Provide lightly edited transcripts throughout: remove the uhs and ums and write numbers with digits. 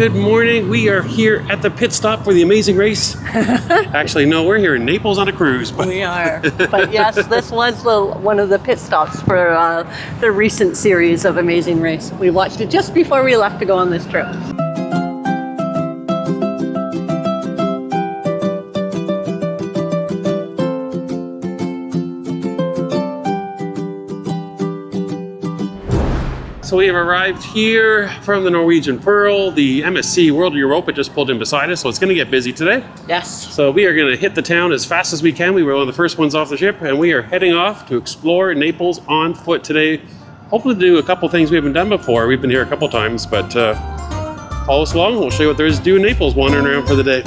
good morning. We are here at the pit stop for the amazing race. Actually, no, we're here in Naples on a cruise. But We are. But yes, this was one of the pit stops for the recent series of Amazing Race. We watched it just before we left to go on this trip. So we have arrived here from the Norwegian Pearl. The MSC World Europa just pulled in beside us, so it's going to get busy today. Yes. So we are going to hit the town as fast as we can. We were one of the first ones off the ship, and we are heading off to explore Naples on foot today. Hopefully to do a couple things we haven't done before. We've been here a couple times, but follow us along. We'll show you what there is to do in Naples wandering around for the day.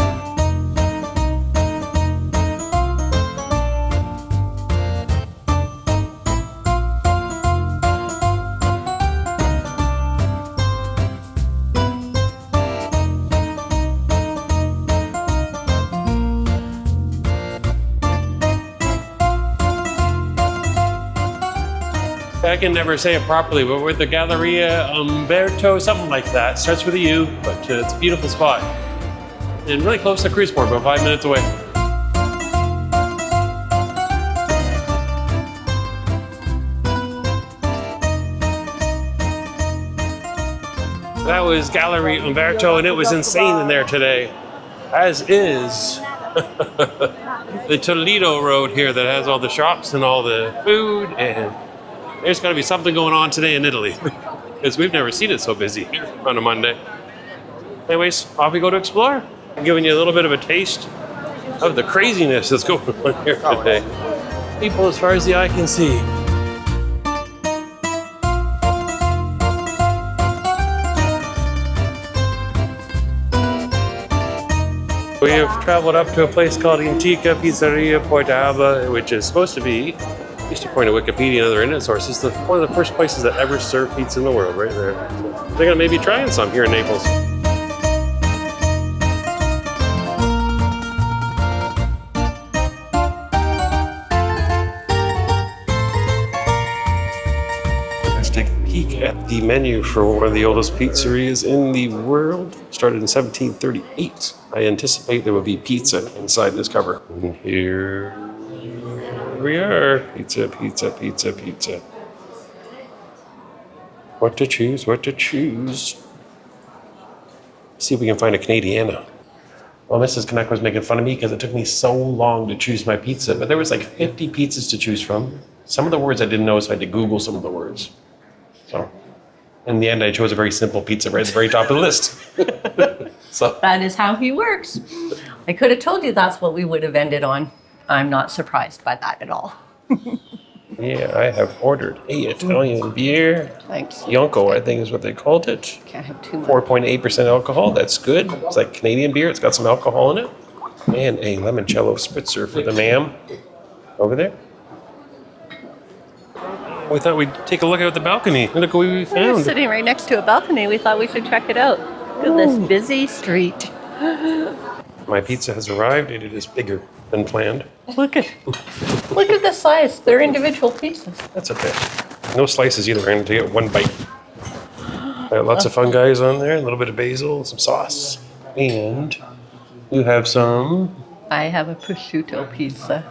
I can never say it properly, but we're at the Galleria Umberto, something like that. Starts with a U, but it's a beautiful spot. And really close to cruise port, about 5 minutes away. That was Galleria Umberto, and it was insane in there today, as is the Toledo Road here that has all the shops and all the food, and there's got to be something going on today in Italy because we've never seen it so busy here on a Monday. Anyways, off we go to explore. I'm giving you a little bit of a taste of the craziness that's going on here today. People as far as the eye can see. We have traveled up to a place called Antica Pizzeria Portaba, which is supposed to be, at least according to Wikipedia and other internet sources, one of the first places that ever served pizza in the world, right there. So I think I'm maybe trying some here in Naples. Let's take a peek at the menu for one of the oldest pizzerias in the world. Started in 1738. I anticipate there will be pizza inside this cover. And here we are. Pizza, pizza, pizza, pizza. What to choose, what to choose. See if we can find a Canadiana. Well, Mrs. Canuck was making fun of me because it took me so long to choose my pizza, but there was like 50 pizzas to choose from. Some of the words I didn't know, so I had to Google some of the words. So, in the end, I chose a very simple pizza right at the very top of the list. So That is how he works. I could have told you that's what we would have ended on. I'm not surprised by that at all. yeah, I have ordered a Italian beer. Thanks. Yonko, I think is what they called it. Can't have too much. 4.8% alcohol. That's good. It's like Canadian beer. It's got some alcohol in it. And a limoncello spritzer for the ma'am over there. We thought we'd take a look out the balcony. Look what we We're found. sitting right next to a balcony. We thought we should check it out. Look at this busy street. My pizza has arrived and it is bigger than planned. Look at the size. They're individual pieces. That's okay. No slices either. I'm going to get one bite. Lots of fungi on there. A little bit of basil, some sauce. And you have some. I have a prosciutto pizza.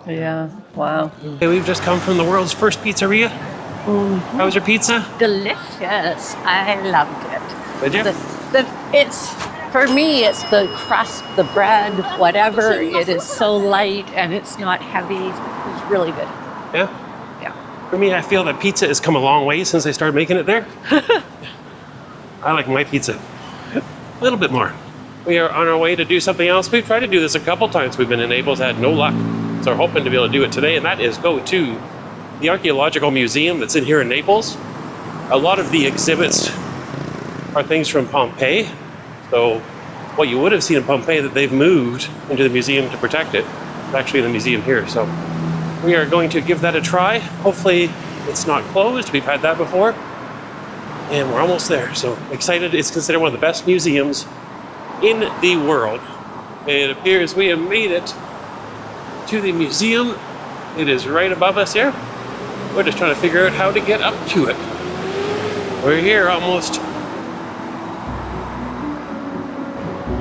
Yeah, wow. Okay, we've just come from the world's first pizzeria. How was your pizza? Delicious. I loved it. Did you? It's, for me, it's the crust, the bread, whatever. It is so light and it's not heavy. It's really good. Yeah? Yeah. For me, I feel that pizza has come a long way since they started making it there. I like my pizza a little bit more. We are on our way to do something else. We've tried to do this a couple times. We've been in Naples, had no luck. So we're hoping to be able to do it today, and that is go to the Archaeological Museum that's in here in Naples. A lot of the exhibits are things from Pompeii. So what you would have seen in Pompeii that they've moved into the museum to protect it. It's actually in the museum here. So we are going to give that a try. Hopefully it's not closed. We've had that before. And we're almost there. So excited. It's considered one of the best museums in the world. It appears we have made it to the museum. It is right above us here. We're just trying to figure out how to get up to it. We're here almost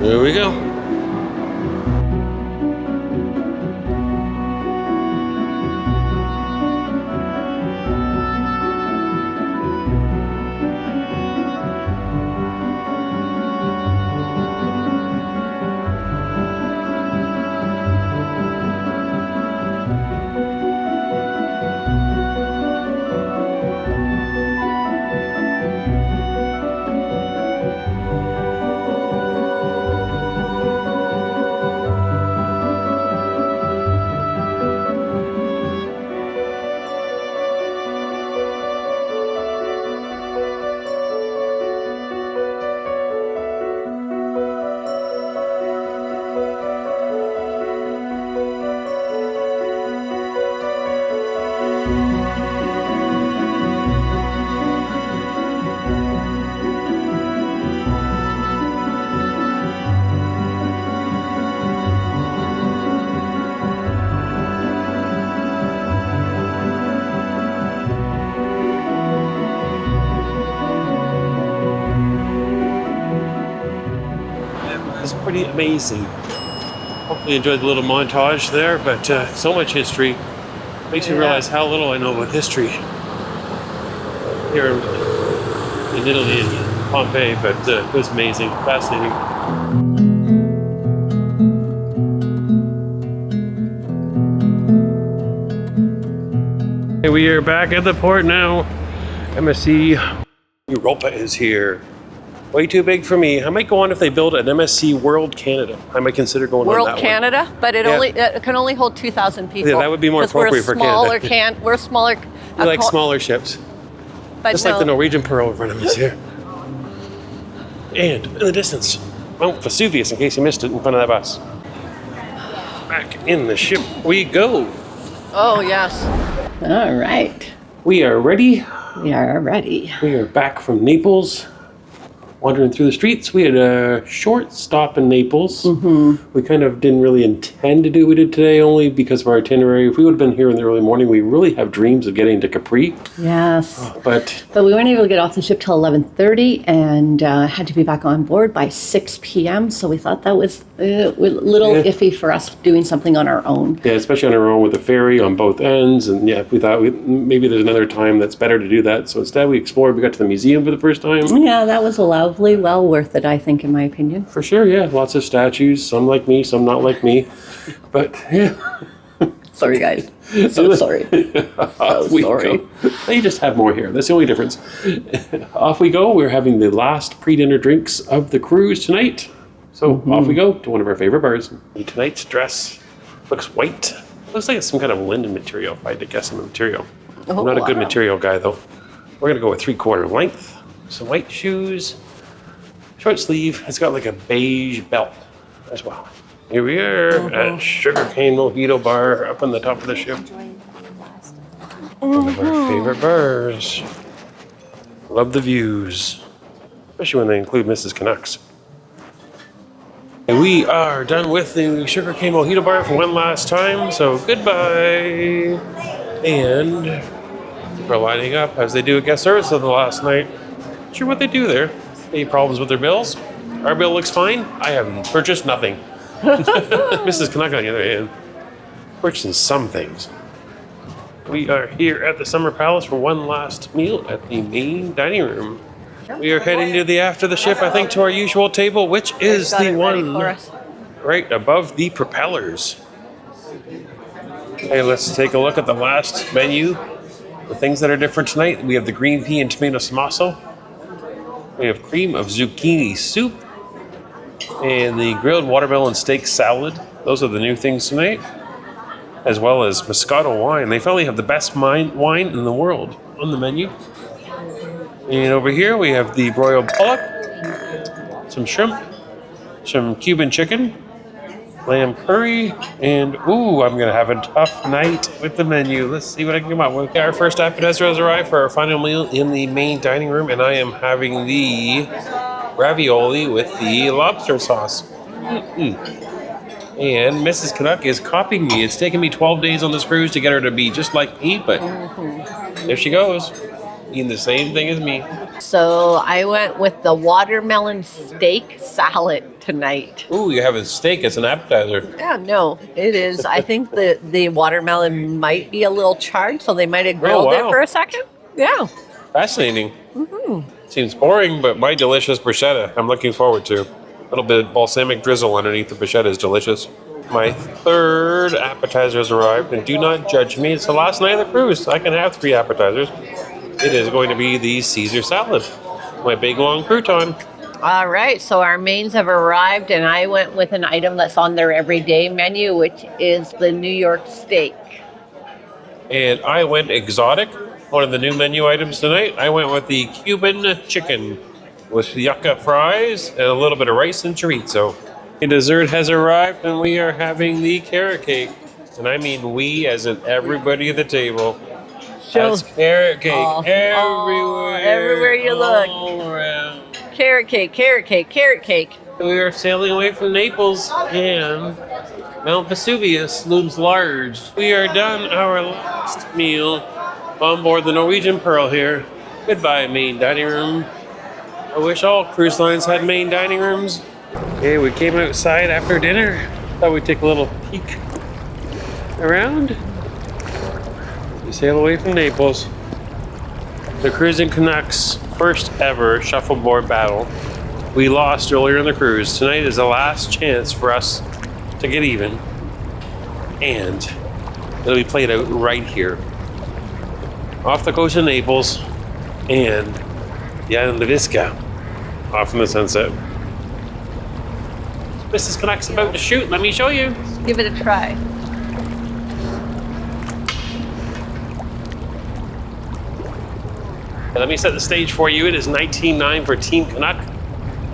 There we go. It's pretty amazing. Hopefully you enjoyed the little montage there, but so much history. Makes me realize how little I know about history here in Italy and Pompeii, but it was amazing, fascinating. Okay, we are back at the port now. MSC Europa is here. Way too big for me. I might go on if they build an MSC World Canada. I might consider going on that World Canada, but it can only hold 2,000 people. Yeah, that would be more appropriate for Canada. We're smaller. We like smaller ships. But Just like the Norwegian Pearl in front of us here. And in the distance, Mount Vesuvius, in case you missed it in front of that bus. Back in the ship we go. Oh, yes. All right. We are ready. We are ready. We are back from Naples. Wandering through the streets. We had a short stop in Naples. Mm-hmm. We kind of didn't really intend to do what we did today, only because of our itinerary. If we would have been here in the early morning, we really have dreams of getting to Capri. Yes. But we weren't able to get off the ship till 11:30 and had to be back on board by 6 p.m. So we thought that was a little iffy for us doing something on our own. Yeah, especially on our own with the ferry on both ends. And yeah, we thought maybe there's another time that's better to do that. So instead we explored. We got to the museum for the first time. Yeah, that was lovely. Well worth it, I think, in my opinion. For sure, yeah. Lots of statues. Some like me, some not like me. But yeah. Sorry, guys. So sorry. Off we go. They just have more hair. That's the only difference. Off we go. We're having the last pre-dinner drinks of the cruise tonight. So off we go to one of our favorite bars. Tonight's dress looks white. Looks like it's some kind of linen material, if I had to guess on the material. I'm not a good material guy, though. We're going to go with 3/4 length. Some white shoes. Short sleeve. It's got like a beige belt as well. Here we are at Sugarcane Mojito Bar up on the top of the ship. One of our favorite bars. Love the views, especially when they include Mrs. Canucks. And we are done with the Sugarcane Mojito Bar for one last time, so goodbye. And we're lining up as they do a guest service of the last night. Not sure what they do there. Any problems with their bills? Our bill looks fine. I have purchased nothing. Mrs. Canuck, on the other hand, purchasing some things. We are here at the Summer Palace for one last meal at the main dining room. We are heading to the after the ship, I think, to our usual table, which is the one right above the propellers. Hey, let's take a look at the last menu. The things that are different tonight. We have the green pea and tomato samasso. We have cream of zucchini soup and the grilled watermelon steak salad. Those are the new things tonight, as well as Moscato wine. They finally have the best wine in the world on the menu. And over here we have the broiled pollock, some shrimp, some Cuban chicken, lamb curry, and ooh, I'm gonna have a tough night with the menu. Let's see what I can come up with. Our first appetizer has arrived for our final meal in the main dining room, and I am having the ravioli with the lobster sauce. And Mrs. Canuck is copying me. It's taken me 12 days on this cruise to get her to be just like me, but there she goes. eating the same thing as me. So I went with the watermelon steak salad tonight. Ooh, you're having steak as an appetizer. Yeah, no, it is. I think the watermelon might be a little charred, so they might have grilled it wow. for a second. Yeah. Fascinating. Seems boring, but my delicious bruschetta I'm looking forward to. A little bit of balsamic drizzle underneath the bruschetta is delicious. My third appetizer has arrived, and do not judge me. It's the last night of the cruise. I can have 3 appetizers. It is going to be the Caesar salad, my big long crouton. All right, so our mains have arrived, and I went with an item that's on their everyday menu, which is the New York steak. And I went exotic. One of the new menu items tonight, I went with the Cuban chicken with yucca fries and a little bit of rice and chorizo. The dessert has arrived, and we are having the carrot cake. And I mean we, as in everybody at the table. Has carrot cake everywhere. Everywhere you look. All around. Carrot cake, carrot cake, carrot cake. We are sailing away from Naples, and Mount Vesuvius looms large. We are done our last meal on board the Norwegian Pearl here. Goodbye, main dining room. I wish all cruise lines had main dining rooms. Okay, we came outside after dinner. Thought we'd take a little peek around. We sail away from Naples. The cruising Canucks' first ever shuffleboard battle. We lost earlier in the cruise. Tonight is the last chance for us to get even. And it'll be played out right here. Off the coast of Naples and the island of Ischia, off in the sunset. Mrs. Canuck's about to shoot. Let me show you. Give it a try. Let me set the stage for you. It is 19-9 for Team Canuck.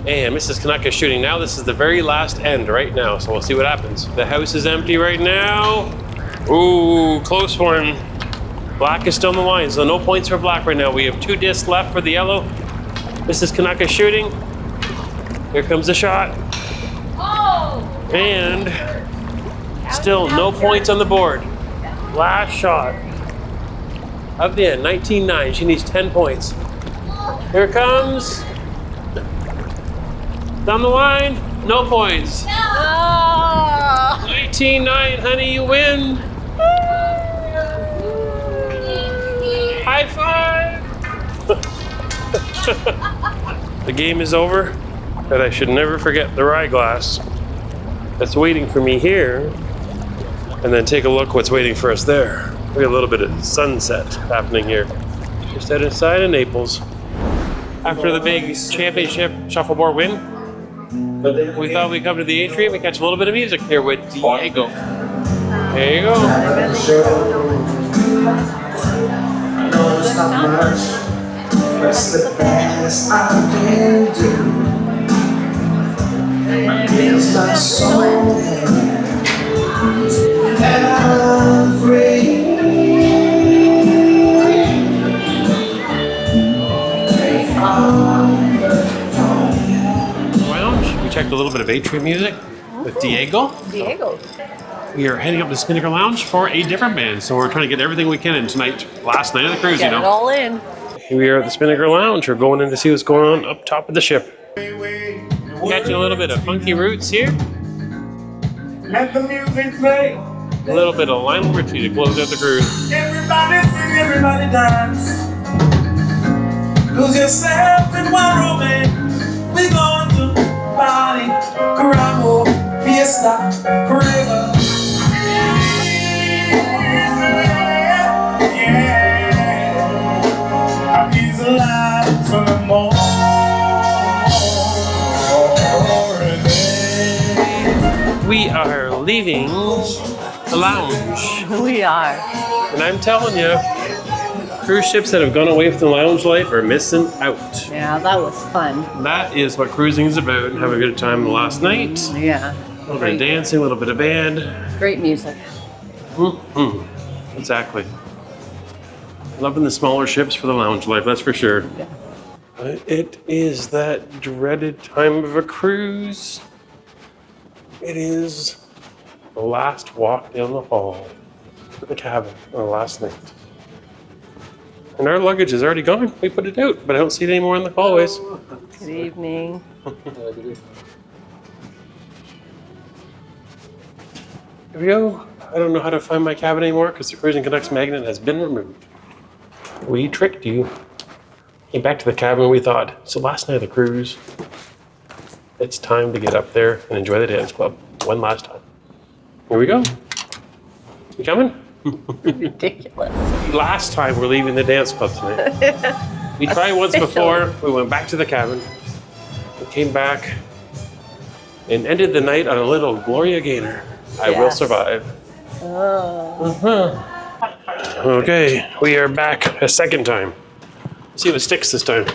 And Mrs. Canuck is shooting now. This is the very last end right now, so we'll see what happens. The house is empty right now. Ooh, close one. Black is still in the line, so no points for black right now. We have 2 discs left for the yellow. Mrs. Canuck is shooting. Here comes the shot. And still no points on the board. Last shot of the end, 19-9. She needs 10 points. Here it comes. Down the line, no points. 19-9, honey, you win. High five. The game is over, but I should never forget the rye glass that's waiting for me here. And then take a look what's waiting for us there. We got a little bit of sunset happening here. Just outside of Naples. After the big championship shuffleboard win, we thought we'd come to the atrium and catch a little bit of music here with Diego. There you go. That's the best I can do. It's my soul and I'm free. Lounge. We checked a little bit of atrium music with Diego. Diego. We are heading up to Spinnaker Lounge for a different band, so we're trying to get everything we can in tonight. Last night of the cruise, Get you it know. all in. Here we are at the Spinnaker Lounge. We're going in to see what's going on up top of the ship. Catching a little bit of funky roots here. Let the music play. A little bit of Lionel Richie to close out the cruise. Everybody sing, everybody dance. Lose yourself in one romance. We going to party, caramo, fiesta, forever. Yeah, I'm easy alive till the morning. We are leaving the lounge. We are. And I'm telling you, cruise ships that have gone away from the lounge life are missing out. Yeah, that was fun. That is what cruising is about. Have a good time last night. Yeah. A little bit of dancing, a little bit of band. Great music. Exactly. Loving the smaller ships for the lounge life, that's for sure. Yeah. But it is that dreaded time of a cruise. It is the last walk down the hall to the cabin on the last night. And our luggage is already gone. We put it out, but I don't see it anymore in the hallways. Good evening. Here we go. I don't know how to find my cabin anymore because the Cruising Canucks magnet has been removed. We tricked you. Came back to the cabin, we thought, so last night of the cruise, it's time to get up there and enjoy the dance club one last time. Here we go. You coming? Ridiculous. Last time we're leaving the dance club tonight. We tried once before. We went back to the cabin. We came back and ended the night on a little Gloria Gaynor. I will survive. Oh. Okay, we are back a second time. See if it sticks this time.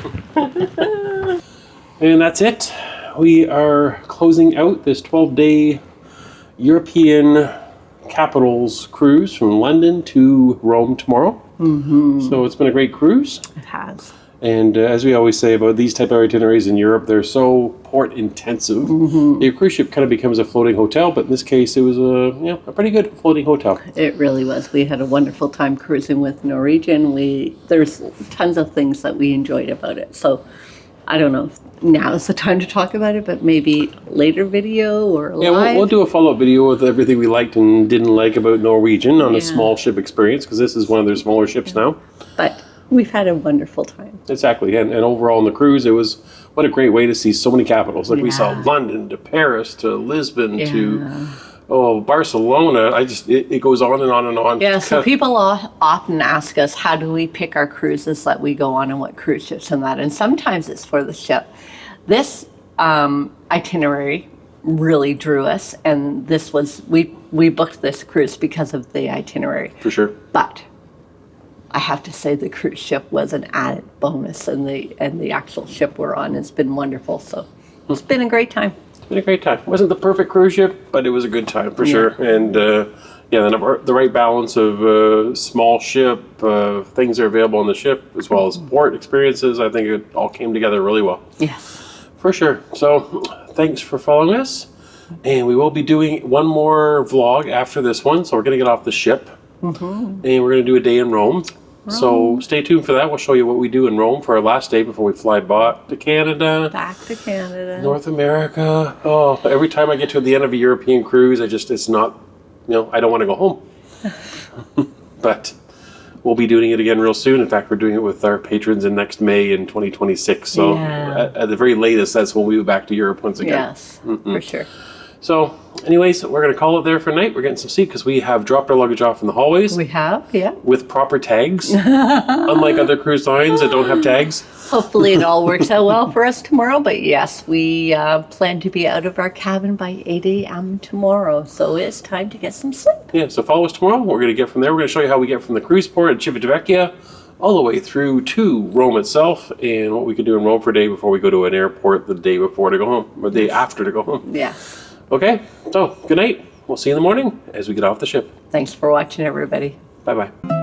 And that's it. We are closing out this 12-day European capitals cruise from London to Rome tomorrow. So it's been a great cruise. It has. And as we always say about these type of itineraries in Europe, they're so port intensive. Your cruise ship kind of becomes a floating hotel, but in this case, it was a pretty good floating hotel. It really was. We had a wonderful time cruising with Norwegian. There's tons of things that we enjoyed about it. So I don't know if now is the time to talk about it, but maybe later video or live. Yeah, we'll do a follow-up video with everything we liked and didn't like about Norwegian on a small ship experience, because this is one of their smaller ships now. But we've had a wonderful time. Exactly, and overall on the cruise, it was what a great way to see so many capitals. Like we saw London to Paris to Lisbon to Barcelona. It goes on and on and on. Yeah, so people often ask us, how do we pick our cruises that we go on and what cruise ships and that? And sometimes it's for the ship. This itinerary really drew us, and this was, we booked this cruise because of the itinerary. For sure. But I have to say the cruise ship was an added bonus, and the actual ship we're on has been wonderful. So it's been a great time. It's been a great time. It wasn't the perfect cruise ship, but it was a good time for sure. And the right balance of small ship, things are available on the ship, as well as port experiences. I think it all came together really well. Yes. For sure. So thanks for following us. And we will be doing one more vlog after this one. So we're going to get off the ship. And we're going to do a day in Rome. So stay tuned for that. We'll show you what we do in Rome for our last day before we fly back to Canada. Back to Canada. North America. Oh, every time I get to the end of a European cruise, it's not, I don't want to go home. But we'll be doing it again real soon. In fact, we're doing it with our patrons in next May in 2026. So at the very latest, that's when we'll be back to Europe once again. Yes, for sure. So anyways, we're going to call it there for tonight. We're getting some sleep because we have dropped our luggage off in the hallways. We have, yeah. With proper tags. Unlike other cruise lines that don't have tags. Hopefully it all works out well for us tomorrow. But yes, we plan to be out of our cabin by 8 a.m. tomorrow. So it's time to get some sleep. Yeah, so follow us tomorrow. We're going to get from there. We're going to show you how we get from the cruise port at Civitavecchia all the way through to Rome itself, and what we can do in Rome for a day before we go to an airport the day before to go home, or the day after to go home. Yeah. Okay, so good night. We'll see you in the morning as we get off the ship. Thanks for watching, everybody. Bye-bye.